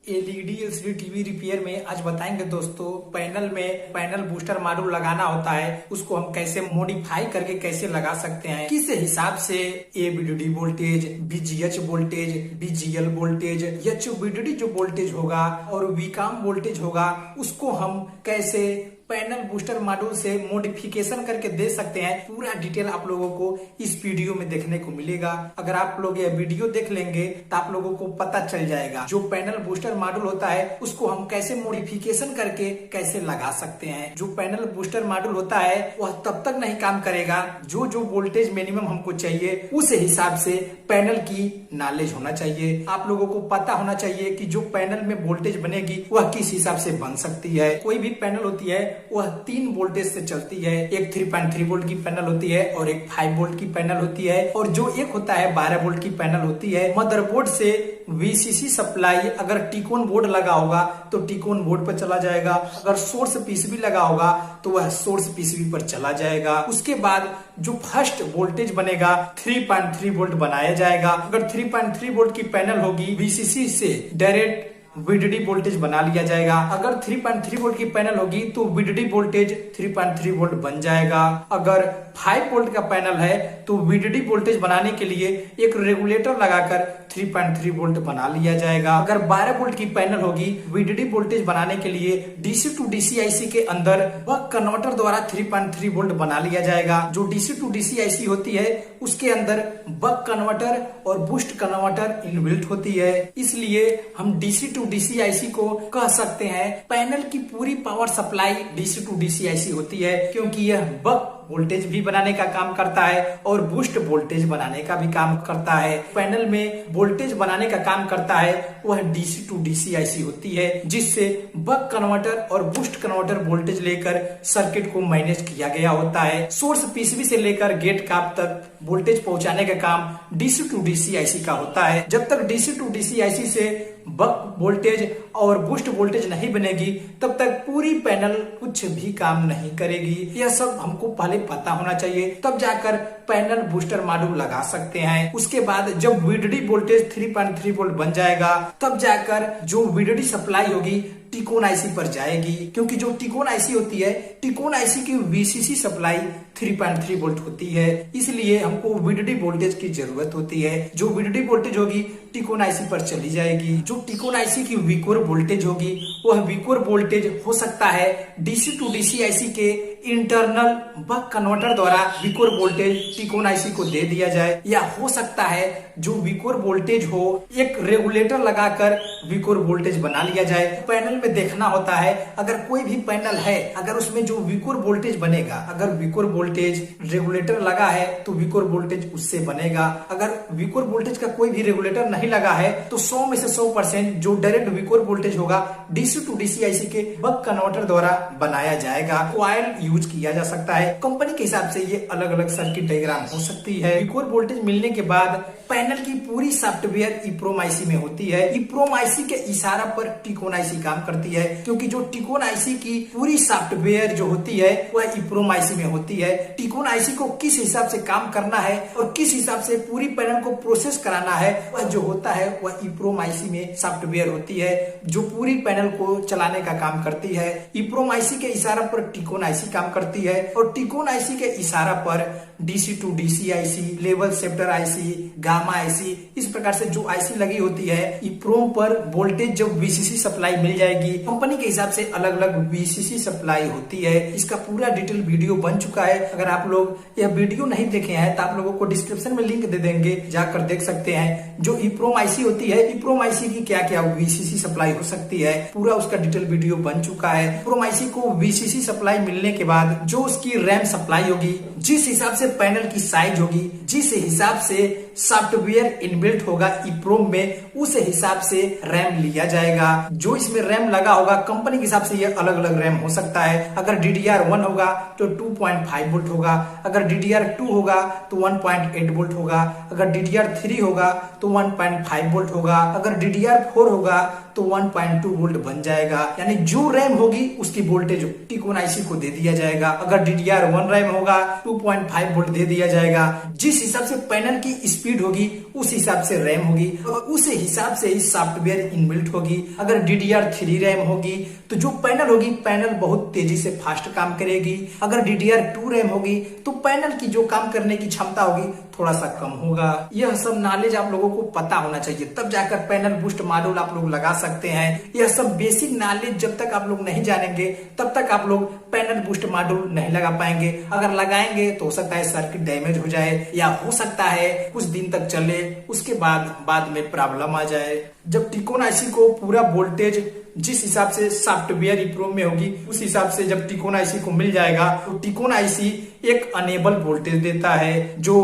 LED LCD TV repair में आज बताएंगे दोस्तों। पैनल बूस्टर मॉड्यूल लगाना होता है, उसको हम कैसे मॉडिफाई करके कैसे लगा सकते हैं, किस हिसाब से ABDD voltage, BGH voltage, BGL voltage, HVDD जो वोल्टेज होगा और वीकॉम वोल्टेज होगा, उसको हम कैसे पैनल बूस्टर मॉड्यूल से मॉडिफिकेशन करके दे सकते हैं। पूरा डिटेल आप लोगों को इस वीडियो में देखने को मिलेगा। अगर आप लोग ये वीडियो देख लेंगे तो आप लोगों को पता चल जाएगा जो पैनल बूस्टर मॉड्यूल होता है उसको हम कैसे मॉडिफिकेशन करके कैसे लगा सकते हैं। जो पैनल बूस्टर मॉड्यूल होता है वह तब तक नहीं काम करेगा जो वोल्टेज मिनिमम हमको चाहिए उस हिसाब से पैनल की नॉलेज होना चाहिए। आप लोगों को पता होना चाहिए कि जो पैनल में वोल्टेज बनेगी वह किस हिसाब से बन सकती है। कोई भी पैनल होती है वह 3 वोल्टेज से चलती है। एक 3.3 वोल्ट की पैनल होती है और एक 5 वोल्ट की पैनल होती है, और जो एक होता है 12 वोल्ट की पैनल होती है। मदरबोर्ड से वीसीसी सप्लाई अगर टिकोन बोर्ड लगा होगा तो टिकोन बोर्ड पर चला जाएगा, अगर सोर्स पीसीबी लगा होगा तो वह सोर्स पीसीबी पर चला जाएगा। उसके बाद जो फर्स्ट वोल्टेज बनेगा 3.3 वोल्ट बनाया जाएगा। अगर 3.3 वोल्ट की पैनल होगी वीसीसी से डायरेक्ट वीडीडी वोल्टेज बना लिया जाएगा। अगर 3.3 वोल्ट की पैनल होगी तो वीडीडी वोल्टेज 3.3 वोल्ट बन जाएगा। अगर 5 वोल्ट का पैनल है तो वीडीडी वोल्टेज बनाने के लिए एक रेगुलेटर लगाकर 3.3 वोल्ट बना लिया जाएगा। अगर 12 वोल्ट की पैनल होगी वीडीडी वोल्टेज बनाने के लिए डीसी टू डीसी आईसी के अंदर बक कन्वर्टर द्वारा 3.3 वोल्ट बना लिया जाएगा। जो डीसी टू डीसी आईसी होती है उसके अंदर बक कन्वर्टर और बूस्ट कन्वर्टर इनबिल्ट होती है, इसलिए हम डीसी टू डीसी आईसी को कह सकते हैं पैनल की पूरी power supply DC to DC IC होती है, क्योंकि यह बक वोल्टेज भी बनाने का काम करता है और बूस्ट वोल्टेज बनाने का भी काम करता है। पैनल में वोल्टेज बनाने का काम करता है वह डीसी टू डीसी आईसी होती है, जिससे बक कन्वर्टर और बूस्ट कन्वर्टर वोल्टेज लेकर सर्किट को मैनेज किया गया होता है। सोर्स पीसीबी से लेकर गेट काप तक वोल्टेज पहुंचाने का काम डीसी टू डीसी आईसी का होता है। जब तक डीसी टू डीसी आईसी से बक वोल्टेज और बूस्ट वोल्टेज नहीं बनेगी तब तक पूरी पैनल कुछ भी काम नहीं करेगी। यह सब हमको पहले पता होना चाहिए, तब जाकर पैनल बूस्टर मॉड्यूल लगा सकते हैं। उसके बाद जब वीडीडी वोल्टेज 3.3 वोल्ट बन जाएगा तब जाकर जो वीडीडी सप्लाई होगी टिकोन आईसी पर जाएगी, क्योंकि जो टिकोन आईसी होती है टिकोन आईसी की वीसीसी सप्लाई 3.3 वोल्ट होती है, इसलिए हमको वीडीडी वोल्टेज की जरूरत होती है। जो वीडीडी वोल्टेज होगी टिकोन आईसी पर चली जाएगी। जो टिकोन आईसी की वीकोर वोल्टेज होगी वह वीकोर वोल्टेज हो सकता है डीसी टू डीसी आईसी के इंटरनल बक कन्वर्टर द्वारा वीकोर वोल्टेज टिकोन आईसी को दे दिया जाए, या हो सकता है जो वीकोर वोल्टेज हो एक रेगुलेटर लगाकर वीकोर वोल्टेज बना लिया जाए। पैनल में देखना होता है अगर कोई भी पैनल है, अगर उसमें जो वीकोर वोल्टेज बनेगा, अगर वीकोर वोल्टेज रेगुलेटर लगा है तो वीकोर वोल्टेज उससे बनेगा। अगर वीकोर वोल्टेज का कोई भी रेगुलेटर नहीं लगा है तो 100 में से 100% जो डायरेक्ट वीकोर वोल्टेज होगा डीसी टू डीसी आईसी के बक कन्वर्टर द्वारा बनाया जाएगा। कॉइल यूज किया जा सकता है। कंपनी के हिसाब से ये अलग अलग सर्किट डायग्राम हो सकती है। वीकोर वोल्टेज मिलने के बाद पैनल की पूरी सॉफ्टवेयर ईप्रोम आईसी में होती है। ईप्रोम आईसी के इशारा पर टिकोन आईसी काम करती है, क्योंकि जो टिकोन आईसी की पूरी सॉफ्टवेयर जो होती है वह ईप्रोम आईसी में होती है। टिकोन आईसी को किस हिसाब से काम करना है और किस हिसाब से पूरी पैनल को प्रोसेस कराना है वह जो होता है वह ईप्रोम आईसी में सॉफ्टवेयर होती है, जो पूरी पैनल को चलाने का काम करती है। ईप्रोम आईसी के इशारा पर टिकोन आईसी काम करती है, और टिकोन आईसी के इशारा पर DC to DC IC, level shifter IC, gamma IC, इस प्रकार से जो आईसी लगी होती है ईप्रोम पर वोल्टेज जब वीसीसी सप्लाई मिल जाएगी, कंपनी के हिसाब से अलग अलग वीसीसी सप्लाई होती है। इसका पूरा डिटेल वीडियो बन चुका है। अगर आप लोग यह वीडियो नहीं देखे हैं तो आप लोगों को डिस्क्रिप्शन में लिंक दे देंगे, जाकर देख सकते हैं। जो ईप्रोम आईसी होती है, ईप्रोम आईसी की क्या क्या वीसीसी सप्लाई हो सकती है, पूरा उसका डिटेल वीडियो बन चुका है। ईप्रोम आईसी को वीसीसी सप्लाई मिलने के बाद जो उसकी रैम सप्लाई होगी, जिस हिसाब से पैनल की साइज होगी, जिस हिसाब से सॉफ्टवेयर इनबिल्ट होगा ईप्रोम में, उस हिसाब से रैम लिया जाएगा। जो इसमें रैम लगा होगा कंपनी के हिसाब से ये अलग अलग रैम हो सकता है। अगर DDR1 होगा तो 2.5 वोल्ट होगा, अगर DDR2 होगा तो 1.8 वोल्ट होगा, अगर DDR3 होगा तो 1.5 वोल्ट होगा, अगर DDR4 होगा तो तो 1.2 वोल्ट बन जाएगा, यानी जो रैम होगी उसकी वोल्टेज टिकोन आईसी को दे दिया जाएगा। अगर DDR1 रैम होगा 2.5 वोल्ट दे दिया जाएगा। जिस हिसाब से पैनल की स्पीड होगी उस हिसाब से रैम होगी और उस हिसाब से ही सॉफ्टवेयर इनबिल्ट होगी। अगर DDR3 रैम होगी तो जो पैनल होगी पैनल बहुत तेजी से फास्ट काम करेगी। अगर DDR2 रैम होगी तो पैनल की जो काम करने की क्षमता होगी थोड़ा सा कम होगा। यह सब नॉलेज आप लोगों को पता होना चाहिए, तब जाकर पैनल बूस्ट मॉड्यूल आप लोग लगा सकते हैं। यह सब बेसिक नॉलेज जब तक आप लोग नहीं जानेंगे तब तक आप लोग पैनल बूस्ट मॉड्यूल नहीं लगा पाएंगे। अगर लगाएंगे तो हो सकता है सर्किट डैमेज हो जाए या हो सकता है कुछ दिन तक चले, उसके बाद में प्रॉब्लम आ जाए। जब टिकोन आईसी को पूरा वोल्टेज जिस हिसाब से सॉफ्टवेयर इंप्रूव में होगी उस हिसाब से जब टिकोन आईसी को मिल जाएगा तो टिकोन आईसी एक अनेबल वोल्टेज देता है जो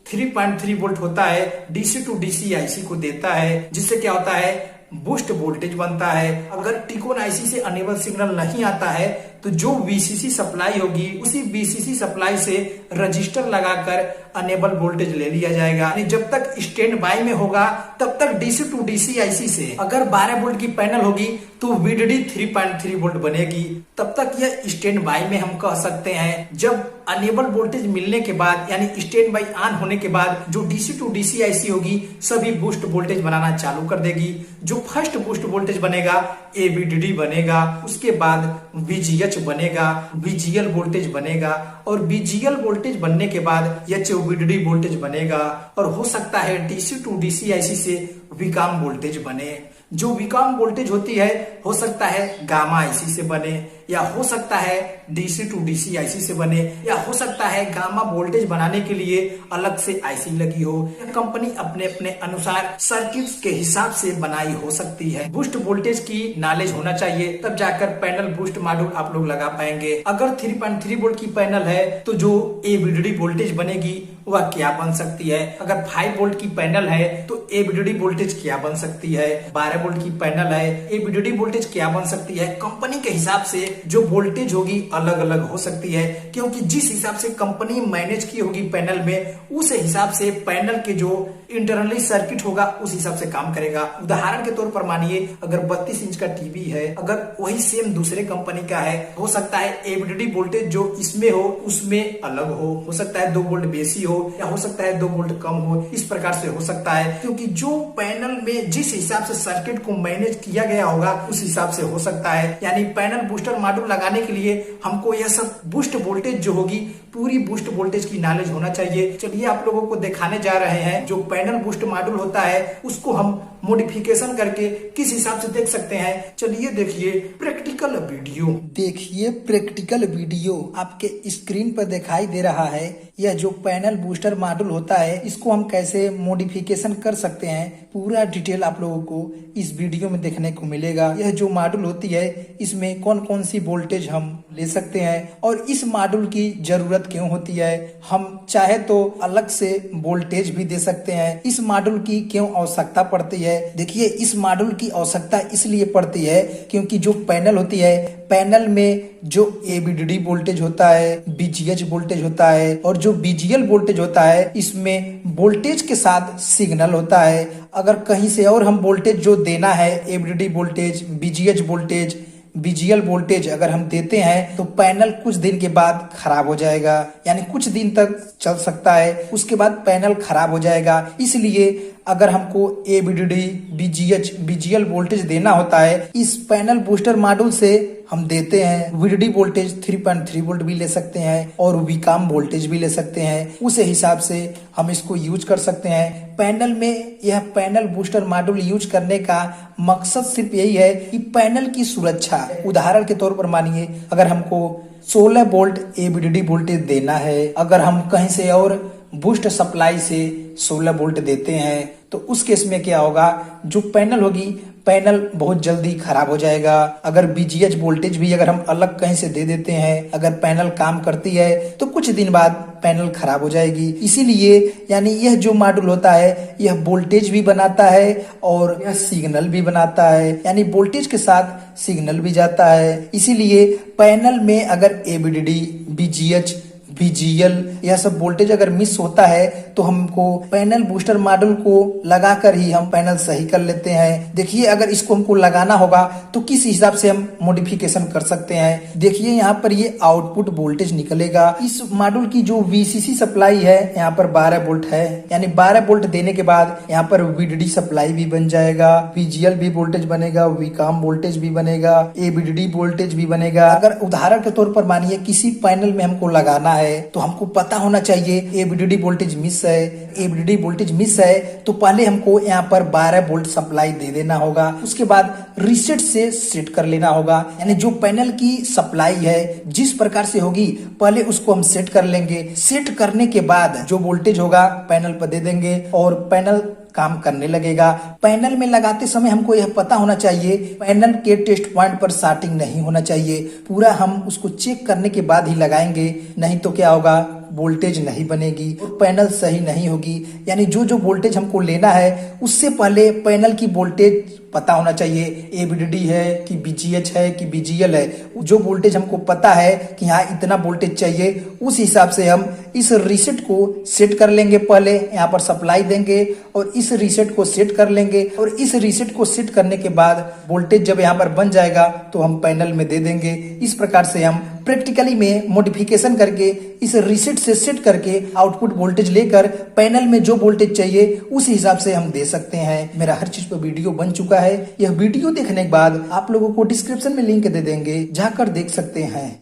3.3 वोल्ट होता है, डीसी टू डीसी आईसी को देता है, जिससे क्या होता है बूस्ट वोल्टेज बनता है। अगर टिकोन आईसी से अनेबल सिग्नल नहीं आता है तो जो VCC सप्लाई होगी उसी VCC सप्लाई से रजिस्टर लगाकर अनेबल वोल्टेज ले लिया जाएगा। जब तक स्टैंड बाय में होगा तब तक डीसी टू डीसी आईसी से अगर 12 वोल्ट की पैनल होगी तो VDD 3.3 वोल्ट बनेगी। तब तक यह स्टैंड बाय में हम कह सकते हैं। जब अनेबल वोल्टेज मिलने के बाद यानी स्टैंड बाय ऑन होने के बाद जो डीसी टू डीसी आईसी होगी सभी बूस्ट वोल्टेज बनाना चालू कर देगी। जो फर्स्ट बूस्ट वोल्टेज बनेगा AVDD बनेगा, उसके बाद VGH बनेगा, VGL वोल्टेज बनेगा और VGL वोल्टेज बनने के बाद HVDD वोल्टेज बनेगा और हो सकता है डीसी टू डीसी आईसी से विकॉम वोल्टेज बने। जो विकॉम वोल्टेज होती है हो सकता है गामा आईसी से बने या हो सकता है डीसी टू डीसी आईसी से बने या हो सकता है गामा वोल्टेज बनाने के लिए अलग से आईसी लगी हो। कंपनी अपने अपने अनुसार सर्किट्स के हिसाब से बनाई हो सकती है। बूस्ट वोल्टेज की नॉलेज होना चाहिए तब जाकर पैनल बूस्ट मॉड्यूल आप लोग लगा पाएंगे। अगर 3.3 वोल्ट की पैनल है तो जो AVDD वोल्टेज बनेगी वह क्या बन सकती है। अगर 5 वोल्ट की पैनल है तो AVDD वोल्टेज क्या बन सकती है। 12 वोल्ट की पैनल है AVDD वोल्टेज क्या बन सकती है। कंपनी के हिसाब से जो वोल्टेज होगी अलग अलग हो सकती है, क्योंकि जिस हिसाब से कंपनी मैनेज की होगी पैनल में उस हिसाब से पैनल के जो इंटरनली सर्किट होगा उस हिसाब से काम करेगा। उदाहरण के तौर पर मानिए अगर 32 इंच का टीवी है, अगर वही सेम दूसरे कंपनी का है, हो सकता है AVDD वोल्टेज जो इसमें हो उसमें अलग हो सकता है 2 वोल्ट बेसी हो या हो सकता है 2 वोल्ट कम हो। इस प्रकार से हो सकता है, क्योंकि जो पैनल में जिस हिसाब से सर्किट को मैनेज किया गया होगा उस हिसाब से हो सकता है। यानी पैनल बूस्टर मॉड्यूल लगाने के लिए हमको यह सब बूस्ट वोल्टेज जो होगी पूरी बूस्ट वोल्टेज की नॉलेज होना चाहिए। चलिए आप लोगों को दिखाने जा रहे हैं जो पैनल बूस्ट मॉड्यूल होता है उसको हम मॉडिफिकेशन करके किस हिसाब से देख सकते हैं। चलिए देखिए प्रैक्टिकल वीडियो। देखिए प्रैक्टिकल वीडियो आपके स्क्रीन पर दिखाई दे रहा है। यह जो पैनल बूस्टर मॉड्यूल होता है इसको हम कैसे मॉडिफिकेशन कर सकते हैं पूरा डिटेल आप लोगों को इस वीडियो में देखने को मिलेगा। यह जो मॉड्यूल होती है इसमें कौन कौन सी वोल्टेज हम ले सकते हैं और इस मॉड्यूल की जरूरत क्यों होती है। हम चाहे तो अलग से वोल्टेज भी दे सकते हैं। इस मॉड्यूल की क्यों आवश्यकता पड़ती है। देखिए इस मॉड्यूल की आवश्यकता इसलिए पड़ती है क्योंकि जो पैनल होती है पैनल में जो AVDD वोल्टेज होता है, VGH वोल्टेज होता है और जो VGL वोल्टेज होता है इसमें वोल्टेज के साथ सिग्नल होता है। अगर कहीं से और हम वोल्टेज जो देना है AVDD voltage, VGH voltage, VGL voltage अगर हम देते हैं तो पैनल कुछ दिन के बाद खराब हो जाएगा, यानी कुछ दिन तक चल सकता है उसके बाद पैनल खराब हो जाएगा। इसलिए अगर हमको AVDD, VGH, VGL वोल्टेज देना होता है इस पैनल बूस्टर मॉड्यूल से हम देते हैं। VDD वोल्टेज 3.3 वोल्ट भी ले सकते हैं और विकॉम वोल्टेज भी ले सकते हैं। उस हिसाब से हम इसको यूज कर सकते हैं। पैनल में यह पैनल बूस्टर मॉड्यूल यूज करने का मकसद सिर्फ यही है कि पैनल की सुरक्षा। उदाहरण के तौर पर मानिए अगर हमको 16 वोल्ट AVDD वोल्टेज देना है, अगर हम कहीं से और बूस्ट सप्लाई से 16 वोल्ट देते हैं तो उस केस में क्या होगा, जो पैनल होगी पैनल बहुत जल्दी खराब हो जाएगा। अगर VGH वोल्टेज भी अगर हम अलग कहीं से दे देते हैं, अगर पैनल काम करती है तो कुछ दिन बाद पैनल खराब हो जाएगी। इसीलिए यानी यह जो मॉड्यूल होता है यह वोल्टेज भी बनाता है और यह सिग्नल भी बनाता है, यानी वोल्टेज के साथ सिग्नल भी जाता है। इसीलिए पैनल में अगर AVDD, VGH, VGL यह सब वोल्टेज अगर मिस होता है तो हमको पैनल बूस्टर मॉड्यूल को लगाकर ही हम पैनल सही कर लेते हैं। देखिए अगर इसको हमको लगाना होगा तो किस हिसाब से हम मॉडिफिकेशन कर सकते हैं। देखिए यहाँ पर ये आउटपुट वोल्टेज निकलेगा। इस मॉड्यूल की जो VCC सप्लाई है यहाँ पर 12 वोल्ट है, यानी 12 वोल्ट देने के बाद यहाँ पर VDD सप्लाई भी बन जाएगा, VGL भी वोल्टेज बनेगा, Vcom वोल्टेज भी बनेगा, AVDD वोल्टेज भी बनेगा। अगर उदाहरण के तौर पर मानिए किसी पैनल में हमको लगाना है तो हमको पता होना चाहिए AVDD वोल्टेज मिस है। AVDD वोल्टेज मिस है तो पहले हमको यहाँ पर 12 वोल्ट सप्लाई दे देना होगा, उसके बाद रीसेट से सेट कर लेना होगा। यानी जो पैनल की सप्लाई है जिस प्रकार से होगी पहले उसको हम सेट कर लेंगे। सेट करने के बाद जो वोल्टेज होगा पैनल पर दे देंगे और पैनल काम करने लगेगा। पैनल में लगाते समय हमको यह पता होना चाहिए पैनल के टेस्ट पॉइंट पर शॉर्टिंग नहीं होना चाहिए। पूरा हम उसको चेक करने के बाद ही लगाएंगे, नहीं तो क्या होगा, वोल्टेज नहीं बनेगी और पैनल सही नहीं होगी। यानी जो जो वोल्टेज हमको लेना है उससे पहले पैनल की वोल्टेज पता होना चाहिए, AVDD है कि VGH है कि VGL है। जो वोल्टेज हमको पता है कि यहाँ इतना वोल्टेज चाहिए, उस हिसाब से हम इस रीसेट को सेट कर लेंगे। पहले यहाँ पर सप्लाई देंगे और इस रीसेट को सेट कर लेंगे और इस रीसेट को सेट करने के बाद वोल्टेज जब यहाँ पर बन जाएगा तो हम पैनल में दे देंगे। इस प्रकार से हम प्रैक्टिकली में मॉडिफिकेशन करके इस रीसेट से सेट करके आउटपुट वोल्टेज लेकर पैनल में जो वोल्टेज चाहिए उस हिसाब से हम दे सकते हैं। मेरा हर चीज पर वीडियो बन चुका है। यह वीडियो देखने के बाद आप लोगों को डिस्क्रिप्शन में लिंक दे देंगे, जाकर देख सकते हैं।